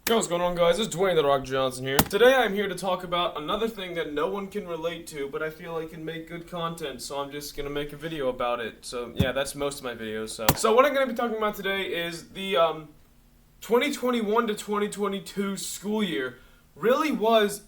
Yo, what's going on, guys? It's Dwayne The Rock Johnson here. Today I'm here to talk about another thing that no one can relate to, but I feel I can make good content, so I'm just gonna make a video about it. So yeah, that's most of my videos. So what I'm gonna be talking about today is the 2021 to 2022 school year really was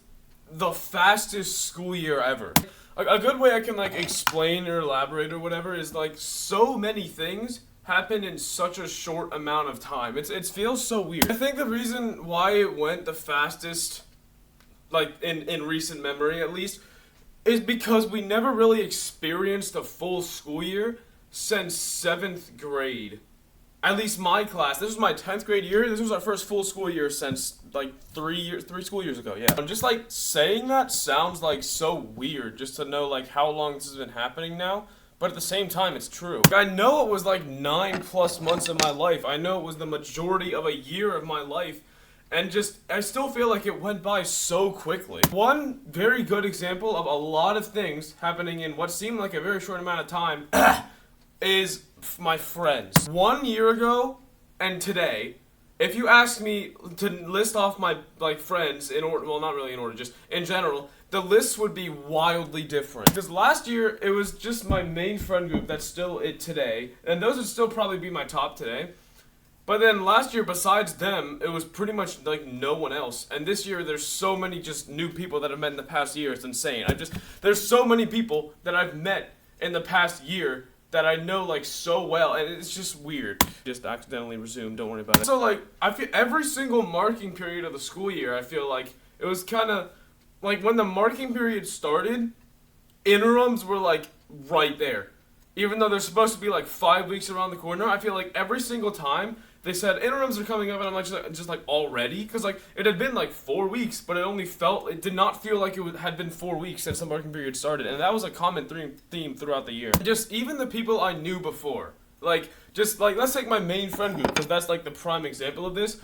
the fastest school year ever. A good way I can explain or elaborate or whatever is so many things happened in such a short amount of time. It feels so weird. I think the reason why it went the fastest, in recent memory at least, is because we never really experienced a full school year since 7th grade. At least my class. This was my 10th grade year. This was our first full school year since 3 school years ago. Yeah. And just saying that sounds so weird just to know how long this has been happening now. But at the same time, it's true. I know it was 9+ months of my life. I know it was the majority of a year of my life. And I still feel like it went by so quickly. One very good example of a lot of things happening in what seemed like a very short amount of time is my friends. 1 year ago and today, if you ask me to list off my friends in order, well, not really in order, just in general, the lists would be wildly different. Because last year it was just my main friend group that's still it today, and those would still probably be my top today. But then last year, besides them, it was pretty much no one else. And this year, there's so many just new people that I've met in the past year. It's insane. There's so many people that I've met in the past year that I know so well, and it's just weird. Just accidentally resumed, don't worry about it. So I feel every single marking period of the school year, I feel like it was kind of when the marking period started, interims were right there. Even though they're supposed to be 5 weeks around the corner, I feel every single time they said interims are coming up, and I'm just already, because it had been 4 weeks, but it did not feel like it had been 4 weeks since the marking period started, and that was a common theme throughout the year. Just even the people I knew before, let's take my main friend group, because that's the prime example of this.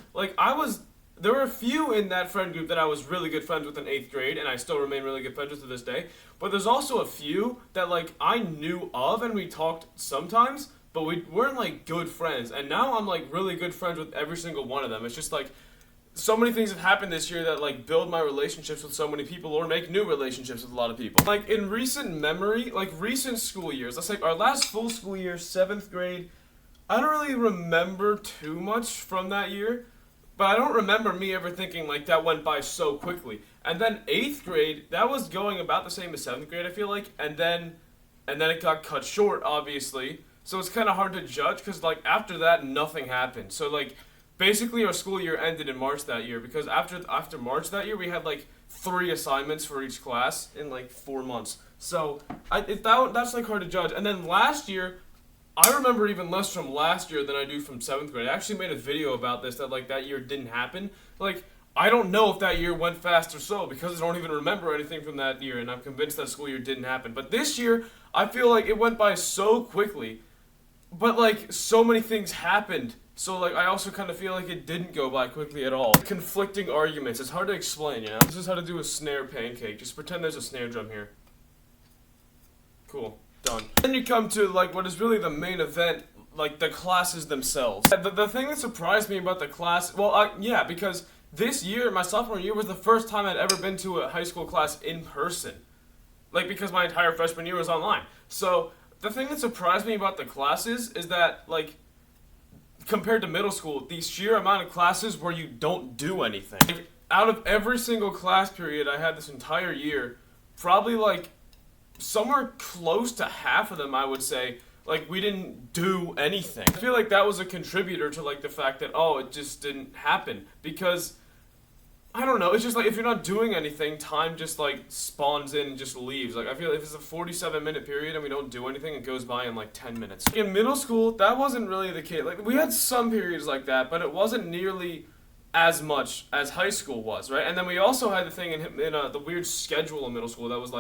There were a few in that friend group that I was really good friends with in 8th grade, and I still remain really good friends with to this day. But there's also a few that I knew of and we talked sometimes, but we weren't good friends. And now I'm really good friends with every single one of them. It's just so many things have happened this year that build my relationships with so many people or make new relationships with a lot of people. In recent memory, recent school years, let's our last full school year, 7th grade, I don't really remember too much from that year. But I don't remember me ever thinking that went by so quickly. And then 8th grade, that was going about the same as 7th grade, I feel like. And then it got cut short, obviously. So it's kind of hard to judge because after that, nothing happened. So basically our school year ended in March that year because after March that year, we had 3 assignments for each class in 4 months. So that's hard to judge. And then last year, I remember even less from last year than I do from 7th grade. I actually made a video about this, that that year didn't happen. I don't know if that year went fast or slow because I don't even remember anything from that year, and I'm convinced that school year didn't happen. But this year, I feel it went by so quickly, but so many things happened. So I also kind of feel it didn't go by quickly at all. Conflicting arguments. It's hard to explain, you know? This is how to do a snare pancake. Just pretend there's a snare drum here. Cool. Done. Then you come to what is really the main event, the classes themselves. The thing that surprised me about the class, yeah, because this year, my sophomore year, was the first time I'd ever been to a high school class in person. Because my entire freshman year was online. So the thing that surprised me about the classes is that compared to middle school, the sheer amount of classes where you don't do anything. Out of every single class period I had this entire year, probably somewhere close to half of them, I would say, we didn't do anything. I feel that was a contributor to the fact that, it just didn't happen. Because, I don't know, it's just if you're not doing anything, time just spawns in and just leaves. I feel if it's a 47-minute period and we don't do anything, it goes by in 10 minutes. In middle school, that wasn't really the case. We had some periods like that, but it wasn't nearly as much as high school was, right? And then we also had the thing in the weird schedule in middle school that was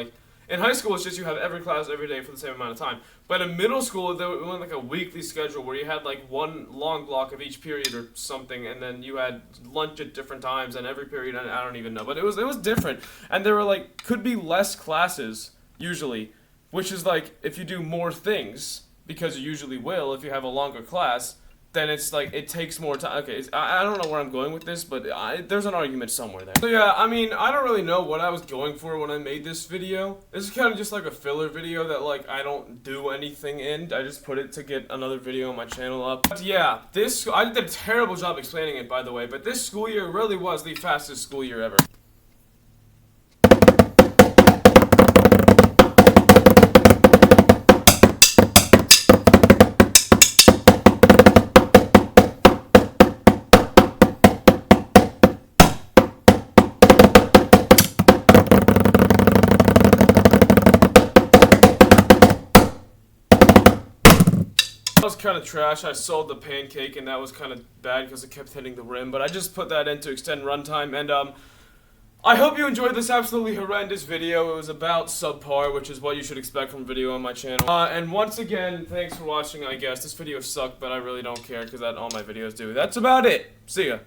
in high school, it's just you have every class every day for the same amount of time. But in middle school, there went a weekly schedule where you had one long block of each period or something, and then you had lunch at different times, and every period, I don't even know. But it was different. And there were could be less classes, usually, which is if you do more things, because you usually will if you have a longer class, then it's like, it takes more time. Okay, I don't know where I'm going with this, but there's an argument somewhere there. So yeah, I mean, I don't really know what I was going for when I made this video. This is kind of just like a filler video that, like, I don't do anything in. I just put it to get another video on my channel up. But yeah, I did a terrible job explaining it, by the way, but this school year really was the fastest school year ever. That was kind of trash. I sold the pancake and that was kind of bad because it kept hitting the rim, but I just put that in to extend runtime, and I hope you enjoyed this absolutely horrendous video. It was about subpar, which is what you should expect from a video on my channel. And once again, thanks for watching, I guess. This video sucked, but I really don't care because all my videos do. That's about it. See ya.